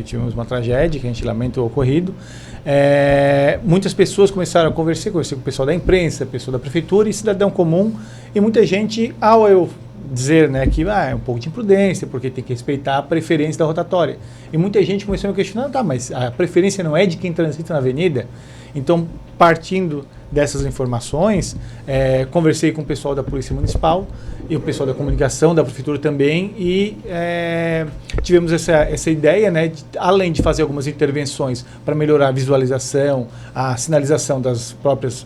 tivemos uma tragédia que a gente lamenta o ocorrido. Muitas pessoas começaram a conversar com o pessoal da imprensa, pessoal da prefeitura e cidadão comum, e muita gente, ao eu dizer, né, que é um pouco de imprudência, porque tem que respeitar a preferência da rotatória. E muita gente começou a me questionar, tá, mas a preferência não é de quem transita na avenida? Então, partindo dessas informações, conversei com o pessoal da Polícia Municipal e o pessoal da comunicação da Prefeitura também e tivemos essa ideia, né, além de fazer algumas intervenções para melhorar a visualização, a sinalização das próprias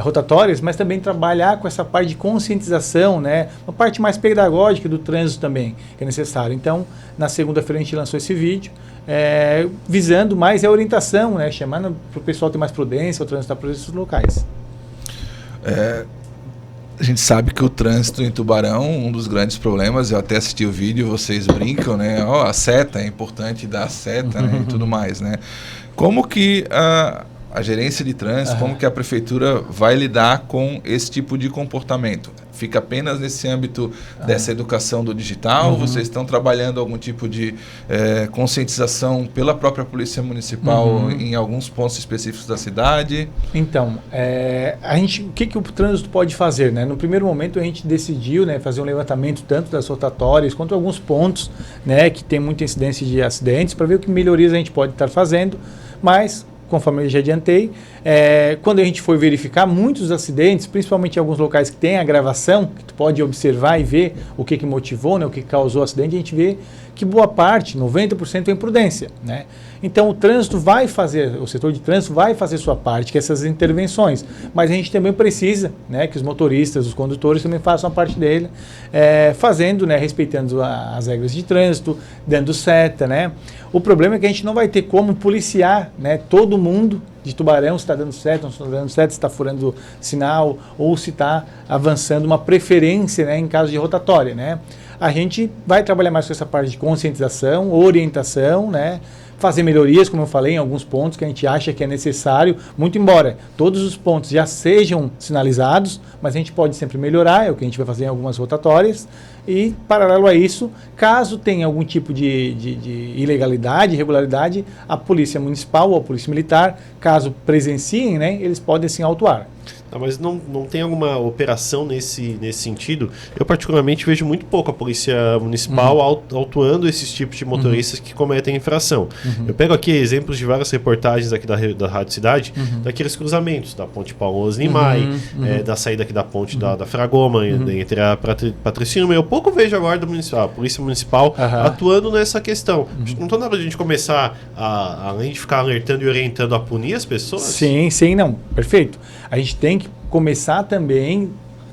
rotatórias, mas também trabalhar com essa parte de conscientização, né, uma parte mais pedagógica do trânsito também, que é necessário. Então, na segunda-feira a gente lançou esse vídeo, visando mais a orientação, né, chamando para o pessoal ter mais prudência, o trânsito para esses locais. A gente sabe que o trânsito em Tubarão, um dos grandes problemas, eu até assisti o vídeo, vocês brincam, né? A seta, é importante dar a seta, né? E tudo mais, né? Como que a gerência de trânsito, como que a prefeitura vai lidar com esse tipo de comportamento? Fica apenas nesse âmbito dessa educação do digital? Vocês estão trabalhando algum tipo de conscientização pela própria Polícia Municipal em alguns pontos específicos da cidade? Então, o que o trânsito pode fazer, né? No primeiro momento a gente decidiu, né, fazer um levantamento tanto das rotatórias quanto alguns pontos, né, que tem muita incidência de acidentes, para ver o que melhorias a gente pode estar fazendo, mas conforme eu já adiantei, quando a gente foi verificar muitos acidentes, principalmente em alguns locais que tem a gravação, que tu pode observar e ver o que motivou, né, o que causou o acidente, a gente vê que boa parte, 90% é imprudência, né? Então o trânsito vai fazer, o setor de trânsito vai fazer sua parte, que é essas intervenções, mas a gente também precisa, né, que os motoristas, os condutores também façam a parte dele, fazendo, né, respeitando as regras de trânsito, dando seta, né? O problema é que a gente não vai ter como policiar, né, todo mundo de Tubarão, se está dando seta, se não está dando seta, se está furando sinal ou se está avançando uma preferência, né, em caso de rotatória, né? A gente vai trabalhar mais com essa parte de conscientização, orientação, né? Fazer melhorias, como eu falei, em alguns pontos que a gente acha que é necessário, muito embora todos os pontos já sejam sinalizados, mas a gente pode sempre melhorar, é o que a gente vai fazer em algumas rotatórias. E, paralelo a isso, caso tenha algum tipo de ilegalidade, irregularidade, a Polícia Municipal ou a Polícia Militar, caso presenciem, né, eles podem sim autuar. Mas não tem alguma operação nesse sentido? Eu particularmente vejo muito pouco a Polícia Municipal autuando esses tipos de motoristas que cometem infração. Eu pego aqui exemplos de várias reportagens aqui da Rádio Cidade, daqueles cruzamentos da Ponte Paulo Osnimai, da saída aqui da ponte da Fragoma, entre a Patrocínio. Eu pouco vejo agora a Polícia Municipal atuando nessa questão. Não estou na hora de a gente começar, além de ficar alertando e orientando, a punir as pessoas? Sim, não. Perfeito. A gente tem que começar também,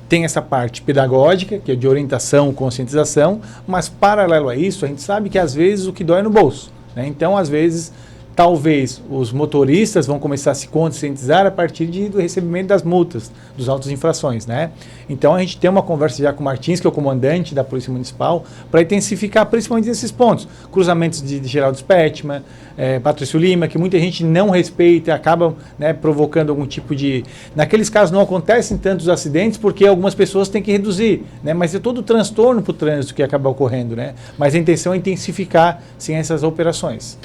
tem essa parte pedagógica, que é de orientação, conscientização, mas paralelo a isso, a gente sabe que às vezes o que dói é no bolso, né? Então, às vezes, talvez os motoristas vão começar a se conscientizar a partir do recebimento das multas, dos autos de infrações, né? Então, a gente tem uma conversa já com o Martins, que é o comandante da Polícia Municipal, para intensificar principalmente esses pontos. Cruzamentos de Geraldo Spetman, Patrício Lima, que muita gente não respeita, acabam, né, provocando algum tipo de... Naqueles casos não acontecem tantos acidentes porque algumas pessoas têm que reduzir, né? Mas é todo o transtorno para o trânsito que acaba ocorrendo, né? Mas a intenção é intensificar, sim, essas operações.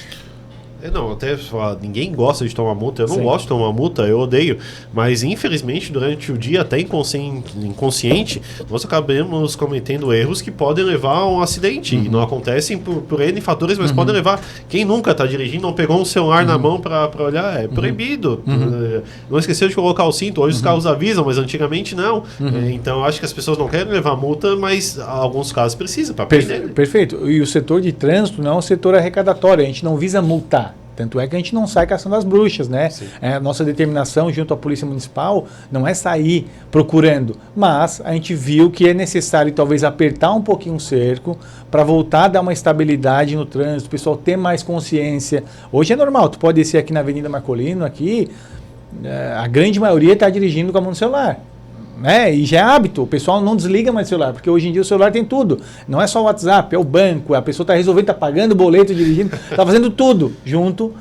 Não, até falar, ninguém gosta de tomar multa, eu não gosto de tomar multa, eu odeio, mas infelizmente durante o dia, até inconsciente, nós acabamos cometendo erros que podem levar a um acidente, e não acontecem por N fatores, mas podem levar. Quem nunca está dirigindo, não pegou um celular na mão para olhar, é proibido. Não esqueceu de colocar o cinto, hoje os carros avisam, mas antigamente não. Então acho que as pessoas não querem levar multa, mas em alguns casos precisa para aprender. Perfeito, e o setor de trânsito não é um setor arrecadatório, a gente não visa multar. Tanto é que a gente não sai caçando as bruxas, né? A nossa determinação junto à Polícia Municipal não é sair procurando, mas a gente viu que é necessário talvez apertar um pouquinho o cerco para voltar a dar uma estabilidade no trânsito, o pessoal ter mais consciência. Hoje é normal, tu pode descer aqui na Avenida Marcolino, aqui, a grande maioria está dirigindo com a mão no celular. E já é hábito, o pessoal não desliga mais o celular, porque hoje em dia o celular tem tudo, não é só o WhatsApp, é o banco, a pessoa está resolvendo, está pagando o boleto, dirigindo, está fazendo tudo junto,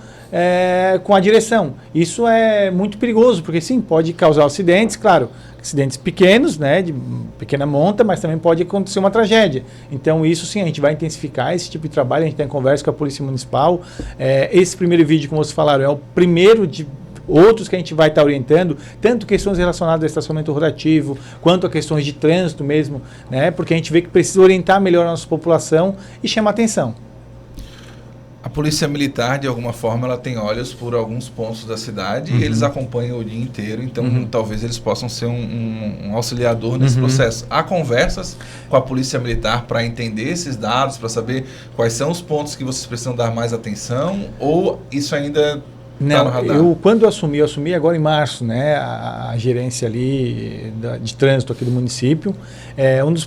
com a direção. Isso é muito perigoso, porque sim, pode causar acidentes, claro, acidentes pequenos, né, de pequena monta, mas também pode acontecer uma tragédia. Então isso sim, a gente vai intensificar esse tipo de trabalho, a gente tem conversa com a Polícia Municipal. Esse primeiro vídeo, como vocês falaram, é o primeiro de outros que a gente vai estar orientando, tanto questões relacionadas ao estacionamento rotativo, quanto a questões de trânsito mesmo, né, porque a gente vê que precisa orientar melhor a nossa população e chamar atenção. A Polícia Militar, de alguma forma, ela tem olhos por alguns pontos da cidade e eles acompanham o dia inteiro, então talvez eles possam ser um auxiliador nesse processo. Há conversas com a Polícia Militar para entender esses dados, para saber quais são os pontos que vocês precisam dar mais atenção, ou isso ainda está no radar? Eu quando eu assumi agora em março, né, a gerência ali de trânsito aqui do município.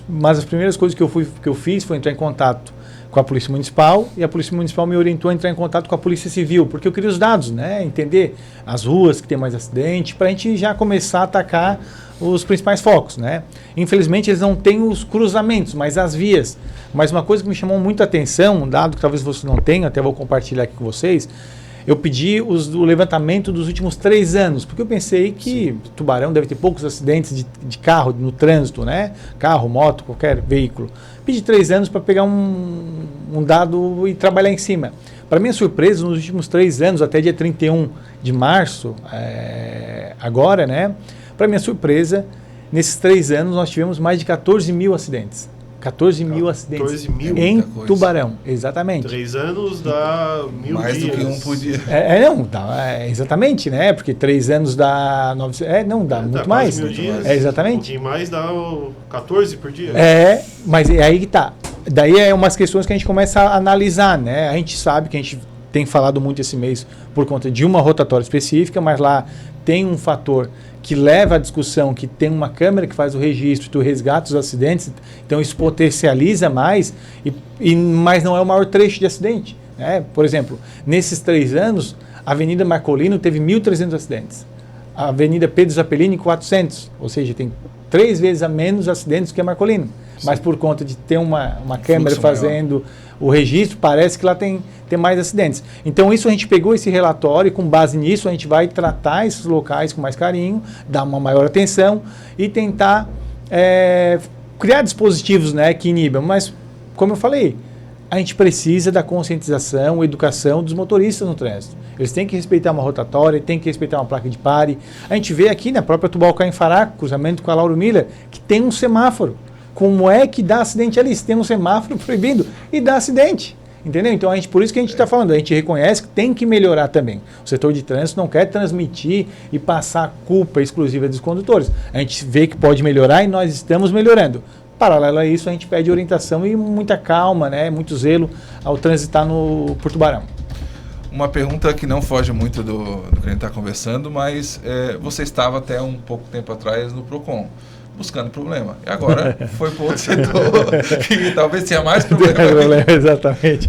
Mas as primeiras coisas que eu fiz foi entrar em contato com a Polícia Municipal, e a Polícia Municipal me orientou a entrar em contato com a Polícia Civil, porque eu queria os dados, né, entender as ruas que tem mais acidente, para a gente já começar a atacar os principais focos, né. Infelizmente eles não têm os cruzamentos, mas as vias. Mas uma coisa que me chamou muita atenção, um dado que talvez você não tenha, até vou compartilhar aqui com vocês, eu pedi o levantamento dos últimos 3 anos, porque eu pensei que Tubarão deve ter poucos acidentes de carro no trânsito, né? Carro, moto, qualquer veículo. Pedi 3 anos para pegar um dado e trabalhar em cima. Para minha surpresa, nos últimos 3 anos, até dia 31 de março, agora, né? Para minha surpresa, nesses 3 anos nós tivemos mais de 14 mil acidentes. 14 mil acidentes em Tubarão, exatamente. 3 anos dá 1000 mais dias. do que um por dia. Exatamente, né? Porque 3 anos dá 900, dá muito mais. 1000 dias. Exatamente. Um pouquinho mais dá 14 por dia. Mas é aí que tá. Daí é umas questões que a gente começa a analisar, né? A gente sabe que a gente tem falado muito esse mês por conta de uma rotatória específica, mas lá tem um fator que leva à discussão que tem uma câmera que faz o registro, tu resgata os acidentes, então isso potencializa mais, mas não é o maior trecho de acidente, né? Por exemplo, nesses 3 anos, a Avenida Marcolino teve 1.300 acidentes, a Avenida Pedro Zappellini 400, ou seja, tem 3 vezes a menos acidentes que a Marcolino. Sim. Mas por conta de ter uma câmera fazendo o registro, parece que lá tem mais acidentes. Então isso a gente pegou esse relatório e com base nisso a gente vai tratar esses locais com mais carinho, dar uma maior atenção e tentar criar dispositivos, né, que inibam. Mas, como eu falei, a gente precisa da conscientização, educação dos motoristas no trânsito. Eles têm que respeitar uma rotatória, têm que respeitar uma placa de pare. A gente vê aqui na própria Tubalcaim-Fará, cruzamento com a Lauro Miller, que tem um semáforo. Como é que dá acidente ali? Se tem um semáforo proibindo e dá acidente. Entendeu? Então, por isso que a gente está falando, a gente reconhece que tem que melhorar também. O setor de trânsito não quer transmitir e passar a culpa exclusiva dos condutores. A gente vê que pode melhorar e nós estamos melhorando. Paralelo a isso, a gente pede orientação e muita calma, né? Muito zelo ao transitar por Tubarão. Uma pergunta que não foge muito do que a gente está conversando, mas você estava até um pouco tempo atrás no PROCON, buscando problema. E agora foi para outro setor que talvez tenha mais problema. Exatamente.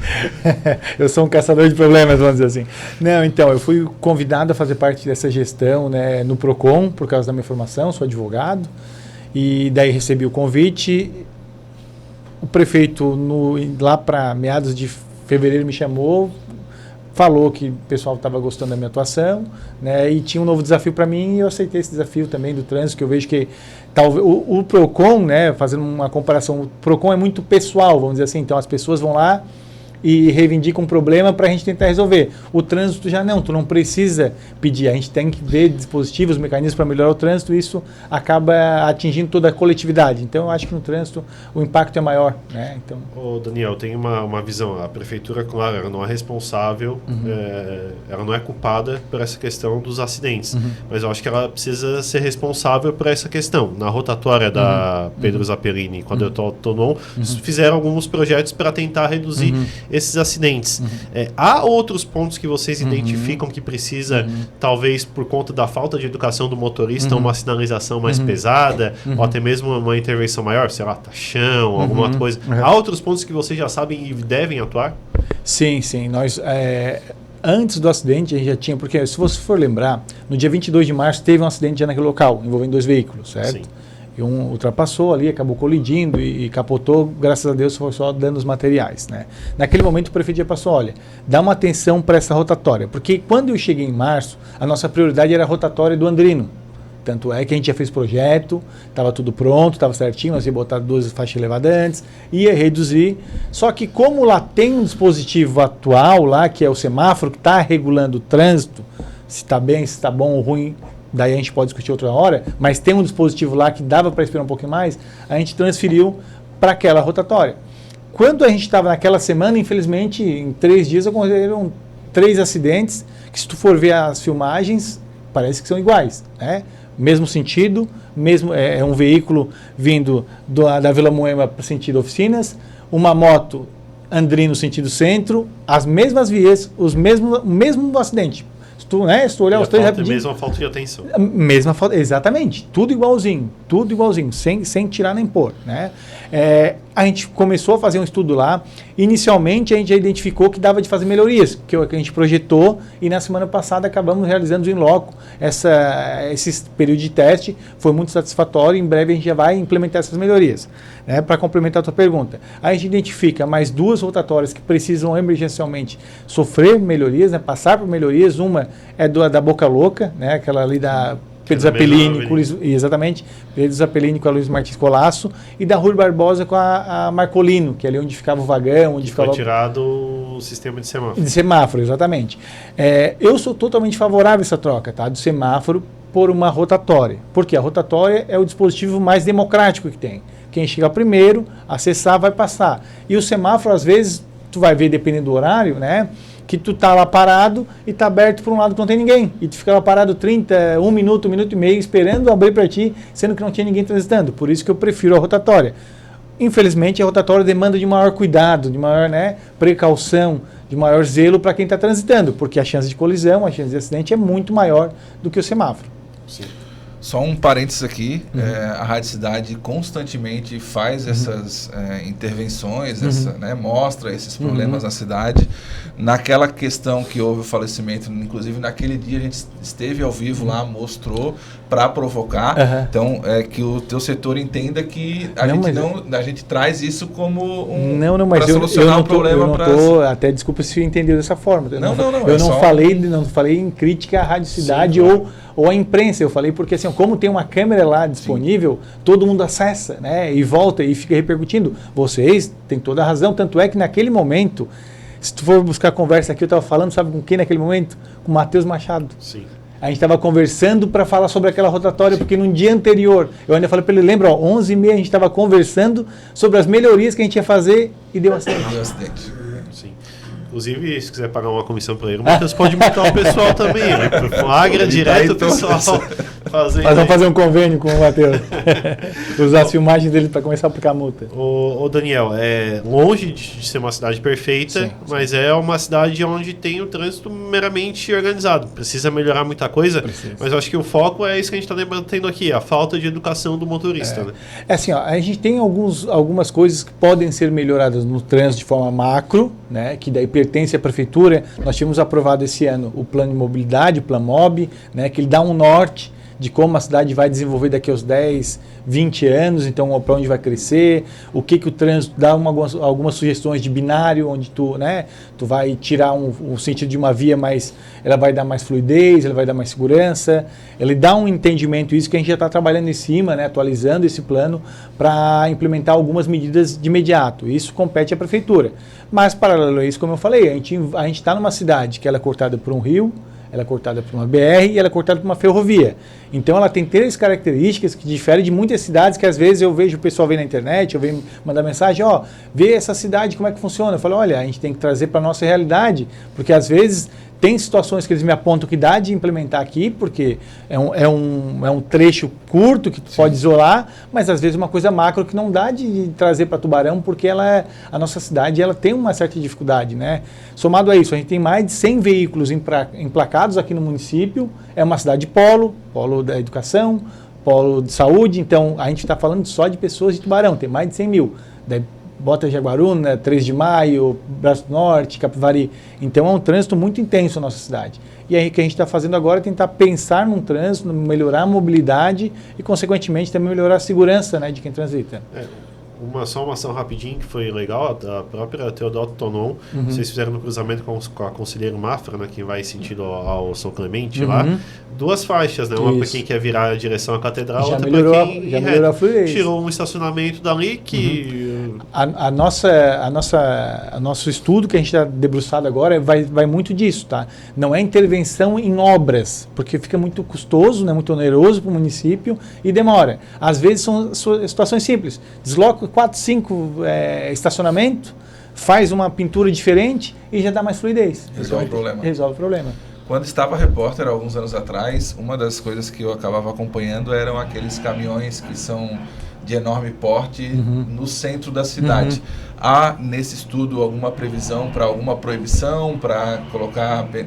Eu sou um caçador de problemas, vamos dizer assim. Não, então, eu fui convidado a fazer parte dessa gestão, né, no PROCON, por causa da minha formação, sou advogado, e daí recebi o convite. O prefeito, lá para meados de fevereiro, me chamou, falou que o pessoal estava gostando da minha atuação, né, e tinha um novo desafio para mim, e eu aceitei esse desafio também do trânsito, que eu vejo que talvez o PROCON, né, fazendo uma comparação, o PROCON é muito pessoal, vamos dizer assim, então as pessoas vão lá e reivindicam um problema para a gente tentar resolver. O trânsito já não, tu não precisa pedir, a gente tem que ver dispositivos, mecanismos para melhorar o trânsito, e isso acaba atingindo toda a coletividade. Então eu acho que no trânsito o impacto é maior, né? Então... Ô, Daniel, tem uma visão, a prefeitura, claro, ela não é responsável, ela não é culpada por essa questão dos acidentes, mas eu acho que ela precisa ser responsável por essa questão. Na rotatória da Pedro Zappellini, quando eu estou fizeram alguns projetos para tentar reduzir esses acidentes. Há outros pontos que vocês identificam que precisa, talvez por conta da falta de educação do motorista, uma sinalização mais pesada, ou até mesmo uma intervenção maior, sei lá, taxão, alguma coisa. Há outros pontos que vocês já sabem e devem atuar? Sim. Nós, antes do acidente, a gente já tinha, porque se você for lembrar, no dia 22 de março teve um acidente já naquele local, envolvendo 2 veículos, certo? Sim. E um ultrapassou ali, acabou colidindo e capotou, graças a Deus foi só danos materiais, né? Naquele momento o prefeito já passou, olha, dá uma atenção para essa rotatória, porque quando eu cheguei em março, a nossa prioridade era a rotatória do Andrino. Tanto é que a gente já fez projeto, estava tudo pronto, estava certinho, nós ia botar 12 faixas elevadas antes, ia reduzir. Só que como lá tem um dispositivo atual lá, que é o semáforo, que está regulando o trânsito, se está bem, se está bom ou ruim, daí a gente pode discutir outra hora, mas tem um dispositivo lá que dava para esperar um pouquinho mais, a gente transferiu para aquela rotatória. Quando a gente estava naquela semana, infelizmente, em 3 dias aconteceram 3 acidentes, que se tu for ver as filmagens, parece que são iguais, né? Mesmo sentido, mesmo é um veículo vindo da Vila Moema para o sentido oficinas, uma moto Andrino sentido centro, as mesmas vias, o mesmo acidente. Se tu olhar os três rapidinho... Mesma falta de atenção. Mesma falta, exatamente. Tudo igualzinho, sem tirar nem pôr, né? A gente começou a fazer um estudo lá. Inicialmente, a gente já identificou que dava de fazer melhorias, que a gente projetou, e na semana passada acabamos realizando em loco esse período de teste. Foi muito satisfatório. Em breve a gente já vai implementar essas melhorias. Né? Para complementar a tua pergunta, a gente identifica mais 2 rotatórias que precisam emergencialmente sofrer melhorias, né? Passar por melhorias. Uma é da Boca Louca, né? Aquela ali da Pedro Zappellini, exatamente, Pedro Zappellini com a Luiz Martins Colasso, e da Rui Barbosa com a Marcolino, que é ali onde ficava o vagão, onde ficava... Foi tirado o sistema de semáforo. De semáforo, exatamente. Eu sou totalmente favorável a essa troca, tá? Do semáforo por uma rotatória. Porque a rotatória é o dispositivo mais democrático que tem. Quem chegar primeiro, acessar, vai passar. E o semáforo, às vezes, tu vai ver, dependendo do horário, né? Que tu tá lá parado e tá aberto por um lado que não tem ninguém. E tu fica lá parado 1 minuto, 1 minuto e meio, esperando abrir para ti, sendo que não tinha ninguém transitando. Por isso que eu prefiro a rotatória. Infelizmente, a rotatória demanda de maior cuidado, de maior, né, precaução, de maior zelo para quem está transitando, porque a chance de colisão, a chance de acidente é muito maior do que o semáforo. Sim. Só um parênteses aqui, a Rádio Cidade constantemente faz essas intervenções, mostra esses problemas na cidade. Naquela questão que houve o falecimento, inclusive naquele dia a gente esteve ao vivo lá, mostrou para provocar. Então, que o teu setor entenda que a gente traz isso como para solucionar o problema. Até desculpa se eu entendi dessa forma. Eu não falei em crítica à Rádio Cidade. Sim, ou a imprensa. Eu falei porque, assim, como tem uma câmera lá disponível, todo mundo acessa, né, e volta e fica repercutindo. Vocês têm toda a razão, tanto é que naquele momento, se tu for buscar conversa aqui, eu estava falando, sabe com quem naquele momento? Com o Matheus Machado. Sim. A gente estava conversando para falar sobre aquela rotatória, porque no dia anterior, eu ainda falei para ele, lembra, 11h30 a gente estava conversando sobre as melhorias que a gente ia fazer e deu acidente. Sim. Inclusive, se quiser pagar uma comissão para ele, o Matheus pode multar o pessoal também, né? Flagra direto o pessoal fazendo. Nós vamos fazer um convênio com o Matheus. Usar as filmagens dele para começar a aplicar multa. Ô Daniel, é longe de ser uma cidade perfeita, sim, mas é uma cidade onde tem o trânsito meramente organizado. Precisa melhorar muita coisa, mas eu acho que o foco é isso que a gente está debatendo aqui, a falta de educação do motorista. Né? É assim, ó, a gente tem algumas coisas que podem ser melhoradas no trânsito de forma macro, né, que daí pertence à prefeitura. Nós tínhamos aprovado esse ano o plano de mobilidade, o PlanMob, né, que ele dá um norte de como a cidade vai desenvolver daqui aos 10, 20 anos, então para onde vai crescer, o que o trânsito dá algumas sugestões de binário, onde tu vai tirar o sentido de uma via, mas ela vai dar mais fluidez, ela vai dar mais segurança, ele dá um entendimento, isso que a gente já está trabalhando em cima, né, atualizando esse plano para implementar algumas medidas de imediato. Isso compete à prefeitura. Mas, paralelo a isso, como eu falei, a gente está numa cidade que ela é cortada por um rio, ela é cortada por uma BR e ela é cortada por uma ferrovia. Então ela tem 3 características que diferem de muitas cidades que às vezes eu vejo o pessoal ver na internet, eu venho mandar mensagem, vê essa cidade como é que funciona. Eu falo, olha, a gente tem que trazer para a nossa realidade, porque às vezes tem situações que eles me apontam que dá de implementar aqui, porque é um trecho curto que tu pode isolar, mas às vezes uma coisa macro que não dá de trazer para Tubarão, porque a nossa cidade ela tem uma certa dificuldade, né? Somado a isso, a gente tem mais de 100 veículos emplacados aqui no município, é uma cidade polo da educação, polo de saúde, então a gente está falando só de pessoas de Tubarão, tem mais de 100 mil. Daí, Bota Jaguaruna, 3 de Maio, Braço do Norte, Capivari. Então é um trânsito muito intenso na nossa cidade. E aí o que a gente está fazendo agora é tentar pensar num trânsito, melhorar a mobilidade e, consequentemente, também melhorar a segurança, né, de quem transita. Só uma ação rapidinho que foi legal, a própria Teodoto Tonon, vocês fizeram no cruzamento com a Conselheiro Mafra, né, quem vai sentido ao São Clemente lá, 2 faixas, né, uma para quem quer virar a direção à Catedral, outra para quem melhorou a fluidez. Tirou um estacionamento dali que... Nosso estudo que a gente está debruçado agora vai muito disso, tá? Não é intervenção em obras, porque fica muito custoso, né, muito oneroso para o município e demora. Às vezes são situações simples, desloca 4, 5 estacionamento, faz uma pintura diferente e já dá mais fluidez. Resolve o problema. Resolve o problema. Quando estava repórter, alguns anos atrás, uma das coisas que eu acabava acompanhando eram aqueles caminhões que são de enorme porte no centro da cidade. Há nesse estudo alguma previsão para alguma proibição, para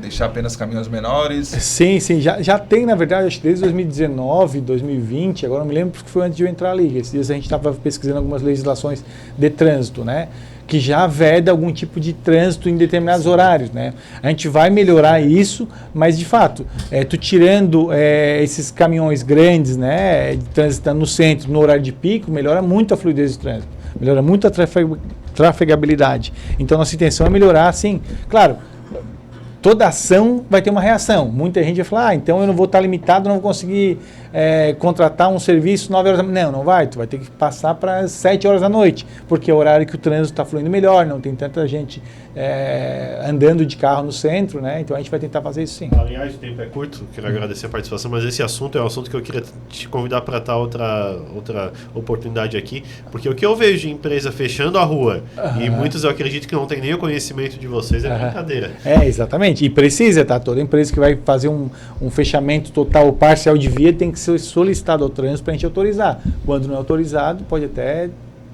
deixar apenas caminhões menores? Sim, já tem, na verdade, acho que desde 2019, 2020, agora não me lembro porque foi antes de eu entrar ali. Esses dias a gente estava pesquisando algumas legislações de trânsito, né? Que já veda algum tipo de trânsito em determinados horários, né? A gente vai melhorar isso, mas de fato, tu tirando esses caminhões grandes, né, transitando no centro, no horário de pico, melhora muito a fluidez do trânsito, melhora muito a trafegabilidade. Então, nossa intenção é melhorar, assim, claro, toda ação vai ter uma reação. Muita gente vai falar, então eu não vou estar limitado, não vou conseguir contratar um serviço 9 horas da manhã. Não vai, tu vai ter que passar para 7 horas da noite, porque é o horário que o trânsito está fluindo melhor, não tem tanta gente andando de carro no centro, né? Então a gente vai tentar fazer isso sim. Aliás, o tempo é curto, quero agradecer a participação, mas esse assunto é um assunto que eu queria te convidar para estar outra oportunidade aqui, porque o que eu vejo de empresa fechando a rua, e muitos eu acredito que não tem nem o conhecimento de vocês, é brincadeira. Exatamente, e precisa, tá? Toda empresa que vai fazer um fechamento total ou parcial de via tem que ser solicitado ao trânsito para a gente autorizar. Quando não é autorizado, pode até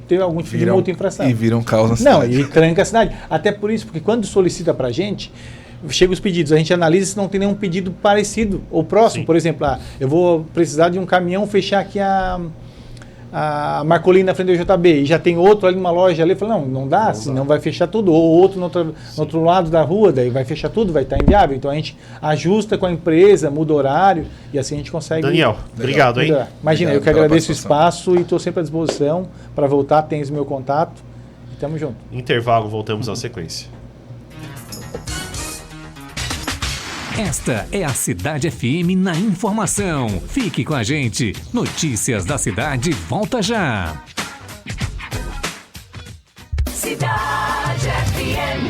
ter algum tipo de multa infração. E viram caos na cidade. Não, e tranca a cidade. Até por isso, porque quando solicita para a gente, chegam os pedidos, a gente analisa se não tem nenhum pedido parecido ou próximo. Sim. Por exemplo, eu vou precisar de um caminhão fechar aqui a Marcolina na frente do JB, e já tem outro ali numa loja ali, fala, não dá, senão vai fechar tudo, ou outro no outro lado da rua, daí vai fechar tudo, vai estar inviável. Então a gente ajusta com a empresa, muda o horário, e assim a gente consegue... Daniel, obrigado, hein? Imagina, eu que agradeço o espaço e estou sempre à disposição para voltar, tens o meu contato, e tamo junto. Intervalo, voltamos à sequência. Esta é a Cidade FM na informação. Fique com a gente. Notícias da cidade volta já. Cidade FM.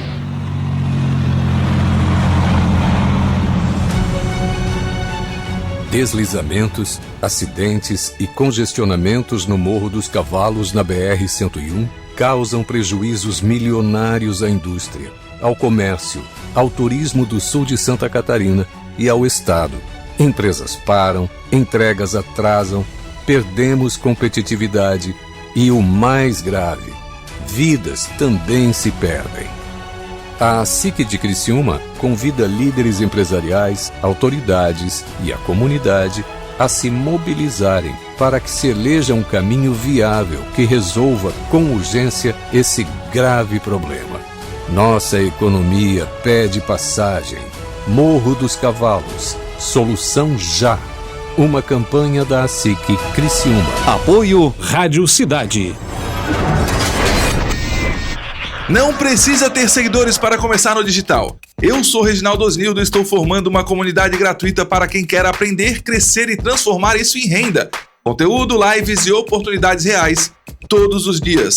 Deslizamentos, acidentes e congestionamentos no Morro dos Cavalos na BR-101 causam prejuízos milionários à indústria, ao comércio, ao turismo do sul de Santa Catarina e ao estado. Empresas param, entregas atrasam, perdemos competitividade e, o mais grave, vidas também se perdem. A SIC de Criciúma convida líderes empresariais, autoridades e a comunidade a se mobilizarem para que se eleja um caminho viável que resolva com urgência esse grave problema. Nossa economia pede passagem. Morro dos Cavalos. Solução já. Uma campanha da SIC Criciúma. Apoio Rádio Cidade. Não precisa ter seguidores para começar no digital. Eu sou Reginaldo Osnildo e estou formando uma comunidade gratuita para quem quer aprender, crescer e transformar isso em renda. Conteúdo, lives e oportunidades reais todos os dias.